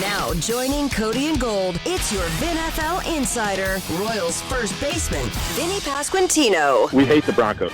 Now joining Cody and Gold, it's your viNFL insider, Royals first baseman, Vinnie Pasquantino. We hate the Broncos.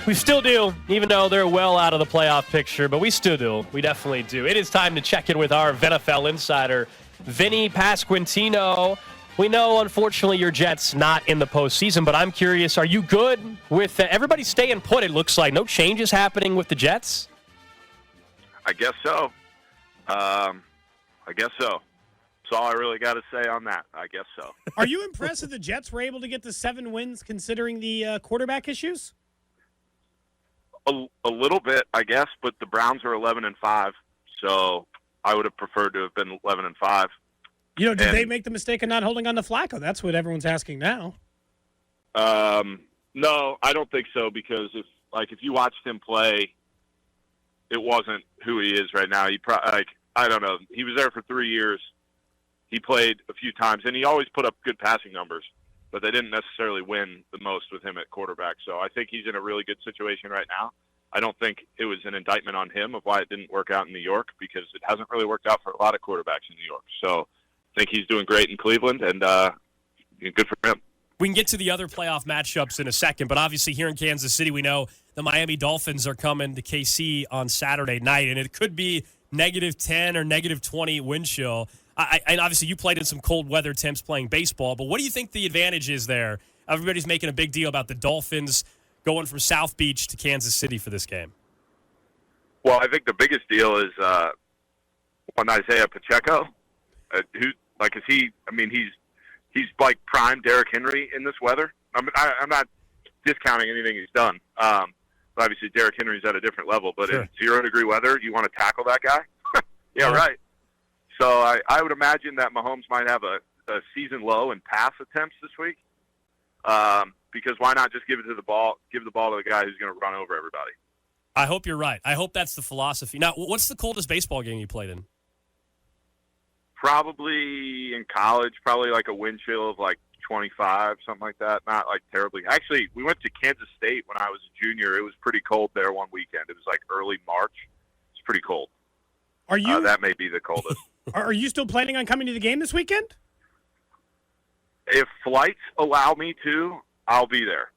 We still do, even though they're well out of the playoff picture, but we still do. We definitely do. It is time to check in with our viNFL insider, Vinnie Pasquantino. We know, unfortunately, your Jets not in the postseason, but I'm curious, are you good with everybody staying put, it looks like? No changes happening with the Jets? I guess so. I guess so. That's all I really got to say on that. I guess so. Are you impressed that the Jets were able to get to 7 wins considering the quarterback issues? A little bit, I guess, but the Browns are 11-5, so I would have preferred to have been 11-5. You know, did they make the mistake of not holding on to Flacco? That's what everyone's asking now. No, I don't think so, because if you watched him play, it wasn't who he is right now. I don't know. He was there for 3 years. He played a few times, and he always put up good passing numbers, but they didn't necessarily win the most with him at quarterback. So I think he's in a really good situation right now. I don't think it was an indictment on him of why it didn't work out in New York, because it hasn't really worked out for a lot of quarterbacks in New York. So I think he's doing great in Cleveland, and good for him. We can get to the other playoff matchups in a second, but obviously here in Kansas City, we know the Miami Dolphins are coming to KC on Saturday night, and it could be -10 or -20 wind chill. And obviously you played in some cold weather temps playing baseball, but what do you think the advantage is there? Everybody's making a big deal about the Dolphins going from South Beach to Kansas City for this game. Well, I think the biggest deal is on Isaiah Pacheco. He's like prime Derrick Henry in this weather. I'm not discounting anything he's done. Obviously, Derrick Henry's at a different level, but Sure. in 0-degree weather, you want to tackle that guy? Yeah, right. So I would imagine that Mahomes might have a season low in pass attempts this week. Because why not just give the ball to the guy who's going to run over everybody? I hope you're right. I hope that's the philosophy. Now, what's the coldest baseball game you played in? Probably in college, probably like a wind chill of like 25, something like that. Not like terribly. Actually, we went to Kansas State when I was a junior. It was pretty cold there one weekend. It was like early March. It's pretty cold. Are you? That may be the coldest. Are you still planning on coming to the game this weekend? If flights allow me to, I'll be there.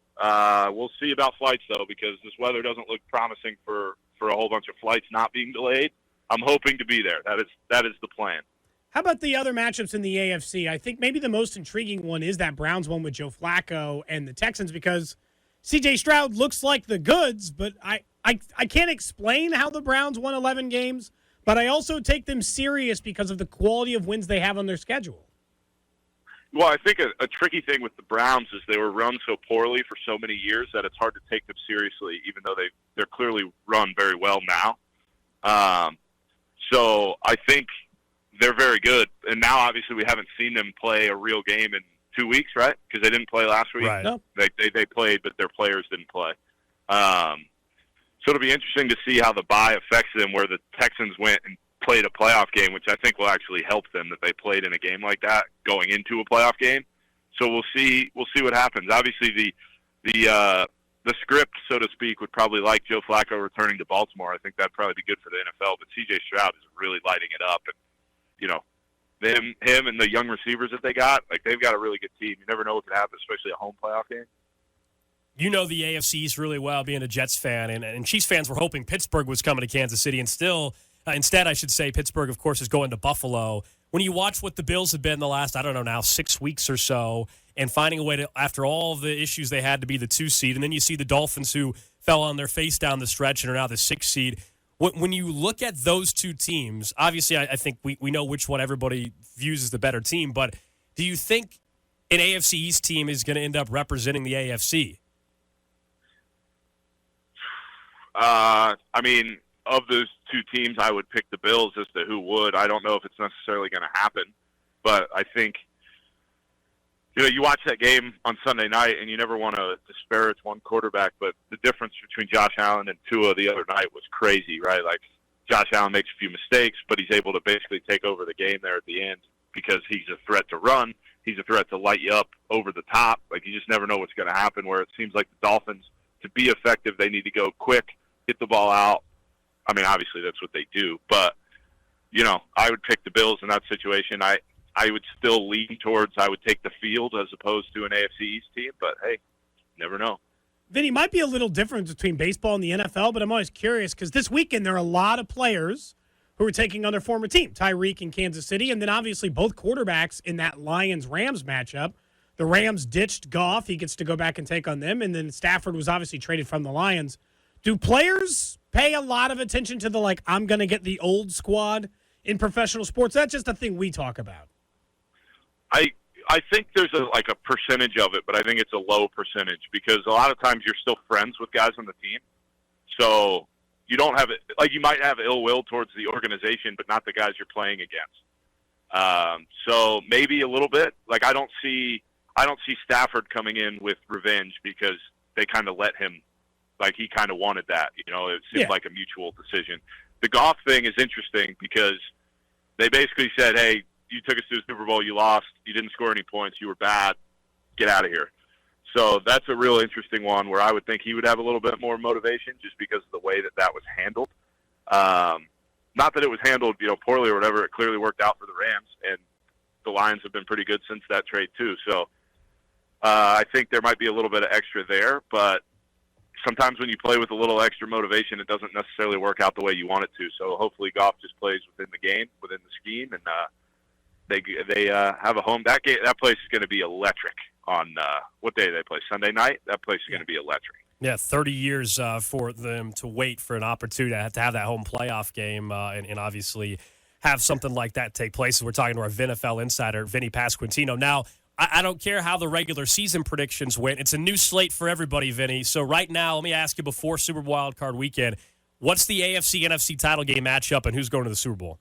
We'll see about flights, though, because this weather doesn't look promising for a whole bunch of flights not being delayed. I'm hoping to be there. That is the plan. How about the other matchups in the AFC? I think maybe the most intriguing one is that Browns one with Joe Flacco and the Texans, because C.J. Stroud looks like the goods, but I can't explain how the Browns won 11 games, but I also take them serious because of the quality of wins they have on their schedule. Well, I think a tricky thing with the Browns is they were run so poorly for so many years that it's hard to take them seriously, even though they're clearly run very well now. So I think they're very good. And now, obviously, we haven't seen them play a real game in 2 weeks, right? Because they didn't play last week. Right. No. They played, but their players didn't play. So it'll be interesting to see how the bye affects them, where the Texans went and played a playoff game, which I think will actually help them, that they played in a game like that going into a playoff game. So we'll see what happens. Obviously, the script, so to speak, would probably like Joe Flacco returning to Baltimore. I think that'd probably be good for the NFL. But C.J. Stroud is really lighting it up, and him and the young receivers that they got, like, they've got a really good team. You never know what could happen, especially a home playoff game. You know the AFC East really well, being a Jets fan, and Chiefs fans were hoping Pittsburgh was coming to Kansas City, and still, instead, I should say, Pittsburgh, of course, is going to Buffalo. When you watch what the Bills have been the last, 6 weeks or so, and finding a way to, after all the issues they had, to be the 2 seed, and then you see the Dolphins, who fell on their face down the stretch and are now the 6 seed. When you look at those two teams, obviously I think we know which one everybody views as the better team, but do you think an AFC East team is going to end up representing the AFC? Of those two teams, I would pick the Bills as to who would. I don't know if it's necessarily going to happen, but I think, you watch that game on Sunday night, and you never want to disparage one quarterback, but the difference between Josh Allen and Tua the other night was crazy, right? Like, Josh Allen makes a few mistakes, but he's able to basically take over the game there at the end because he's a threat to run. He's a threat to light you up over the top. Like, you just never know what's going to happen, where it seems like the Dolphins, to be effective, they need to go quick, get the ball out. I mean, obviously that's what they do, but I would pick the Bills in that situation. I would still lean towards I would take the field as opposed to an AFC East team, but hey, never know. Vinny, might be a little different between baseball and the NFL, but I'm always curious because this weekend there are a lot of players who are taking on their former team, Tyreek in Kansas City, and then obviously both quarterbacks in that Lions-Rams matchup. The Rams ditched Goff. He gets to go back and take on them, and then Stafford was obviously traded from the Lions. Do players pay a lot of attention to the, I'm going to get the old squad in professional sports? That's just a thing we talk about. I think there's a percentage of it, but I think it's a low percentage because a lot of times you're still friends with guys on the team. So you don't have it, you might have ill will towards the organization, but not the guys you're playing against. So maybe a little bit. I don't see Stafford coming in with revenge because they kind of let him, he kind of wanted that. It seemed like a mutual decision. The Goff thing is interesting because they basically said, hey, you took us to the Super Bowl, you lost, you didn't score any points, you were bad, get out of here. So that's a real interesting one where I would think he would have a little bit more motivation just because of the way that was handled. Not that it was handled, poorly or whatever. It clearly worked out for the Rams, and the Lions have been pretty good since that trade too. So I think there might be a little bit of extra there, but sometimes when you play with a little extra motivation, it doesn't necessarily work out the way you want it to. So hopefully Goff just plays within the game, within the scheme, and they have a home. That place is going to be electric on what day do they play? Sunday night? That place is going to be electric. Yeah, 30 years for them to wait for an opportunity to have that home playoff game and obviously have something like that take place. We're talking to our viNFL insider, Vinnie Pasquantino. Now, I don't care how the regular season predictions went. It's a new slate for everybody, Vinny. So right now, let me ask you before Super Bowl wildcard weekend, what's the AFC-NFC title game matchup and who's going to the Super Bowl?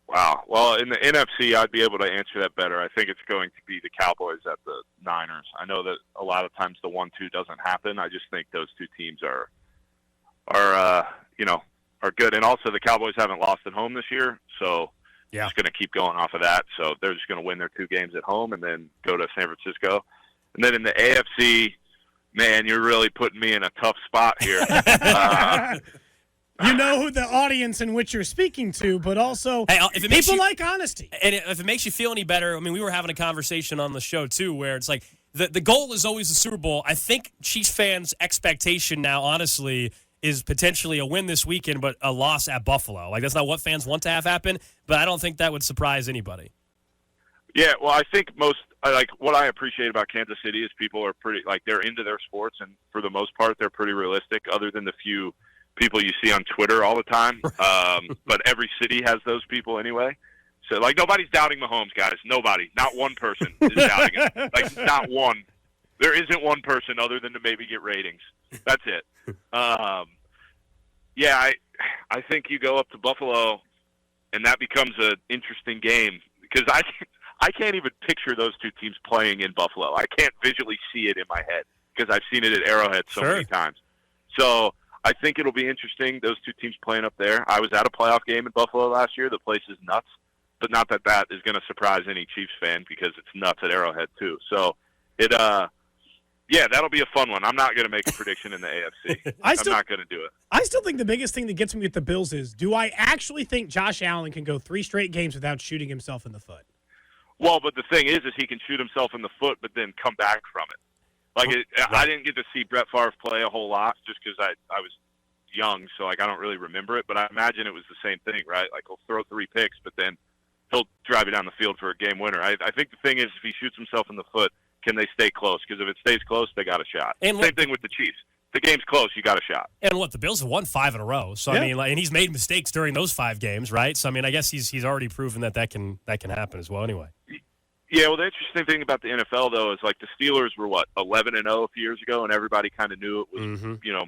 Wow. Well, in the NFC, I'd be able to answer that better. I think it's going to be the Cowboys at the Niners. I know that a lot of times the 1-2 doesn't happen. I just think those two teams are good. And also the Cowboys haven't lost at home this year, so just going to keep going off of that. So they're just going to win their 2 games at home and then go to San Francisco. And then in the AFC, man, you're really putting me in a tough spot here. You know who the audience in which you're speaking to, but also people like honesty. And if it makes you feel any better, I mean, we were having a conversation on the show, too, where it's like the goal is always the Super Bowl. I think Chiefs fans' expectation now, honestly, is potentially a win this weekend, but a loss at Buffalo. That's not what fans want to have happen, but I don't think that would surprise anybody. Yeah, well, I think what I appreciate about Kansas City is people are pretty, they're into their sports, and for the most part, they're pretty realistic, other than the few people you see on Twitter all the time. But every city has those people anyway. So, nobody's doubting Mahomes, guys. Nobody. Not one person is doubting him. Not one. There isn't one person other than to maybe get ratings. That's it. I think you go up to Buffalo, and that becomes an interesting game because I can't even picture those two teams playing in Buffalo. I can't visually see it in my head because I've seen it at Arrowhead so many times. So I think it'll be interesting, those two teams playing up there. I was at a playoff game in Buffalo last year. The place is nuts, but not that is going to surprise any Chiefs fan because it's nuts at Arrowhead too. So that'll be a fun one. I'm not going to make a prediction in the AFC. I'm not going to do it. I still think the biggest thing that gets me with the Bills is, do I actually think Josh Allen can go 3 straight games without shooting himself in the foot? Well, but the thing is he can shoot himself in the foot, but then come back from it. I didn't get to see Brett Favre play a whole lot just because I was young, so I don't really remember it. But I imagine it was the same thing, right? He'll throw 3 picks, but then he'll drive you down the field for a game winner. I think the thing is, if he shoots himself in the foot, can they stay close? Because if it stays close, they got a shot. And same thing with the Chiefs. If the game's close, you got a shot. And the Bills have won 5 in a row. So I mean, and he's made mistakes during those 5 games, right? So I mean, I guess he's already proven that can happen as well. Anyway. Yeah, well, the interesting thing about the NFL, though, is the Steelers were, 11-0 a few years ago, and everybody kind of knew it was,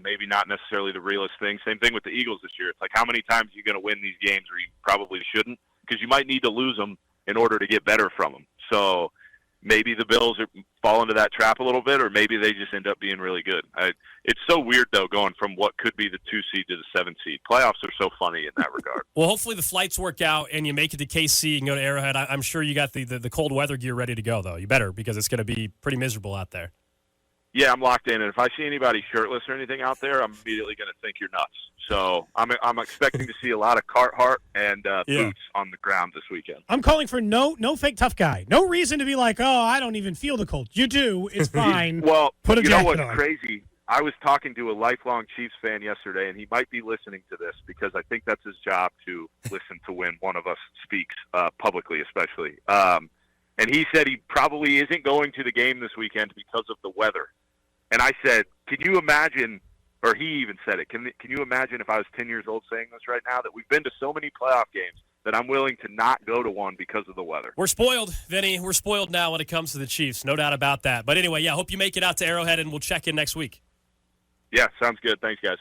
maybe not necessarily the realest thing. Same thing with the Eagles this year. It's how many times are you going to win these games where you probably shouldn't? Because you might need to lose them in order to get better from them. So maybe the Bills fall into that trap a little bit, or maybe they just end up being really good. It's so weird, though, going from what could be the 2 seed to the 7 seed. Playoffs are so funny in that regard. Well, hopefully the flights work out and you make it to KC and go to Arrowhead. I'm sure you got the cold weather gear ready to go, though. You better, because it's going to be pretty miserable out there. Yeah, I'm locked in, and if I see anybody shirtless or anything out there, I'm immediately going to think you're nuts. So I'm expecting to see a lot of Carhartt and boots on the ground this weekend. I'm calling for no fake tough guy. No reason to be like, oh, I don't even feel the cold. You do. It's fine. Well, put a you know jacket what's on. crazy? I was talking to a lifelong Chiefs fan yesterday, and he might be listening to this because I think that's his job to listen to when one of us speaks publicly, especially. And he said he probably isn't going to the game this weekend because of the weather. And I said, can you imagine, or he even said it, can you imagine if I was 10 years old saying this right now, that we've been to so many playoff games that I'm willing to not go to one because of the weather? We're spoiled, Vinny. We're spoiled now when it comes to the Chiefs. No doubt about that. But anyway, hope you make it out to Arrowhead, and we'll check in next week. Yeah, sounds good. Thanks, guys.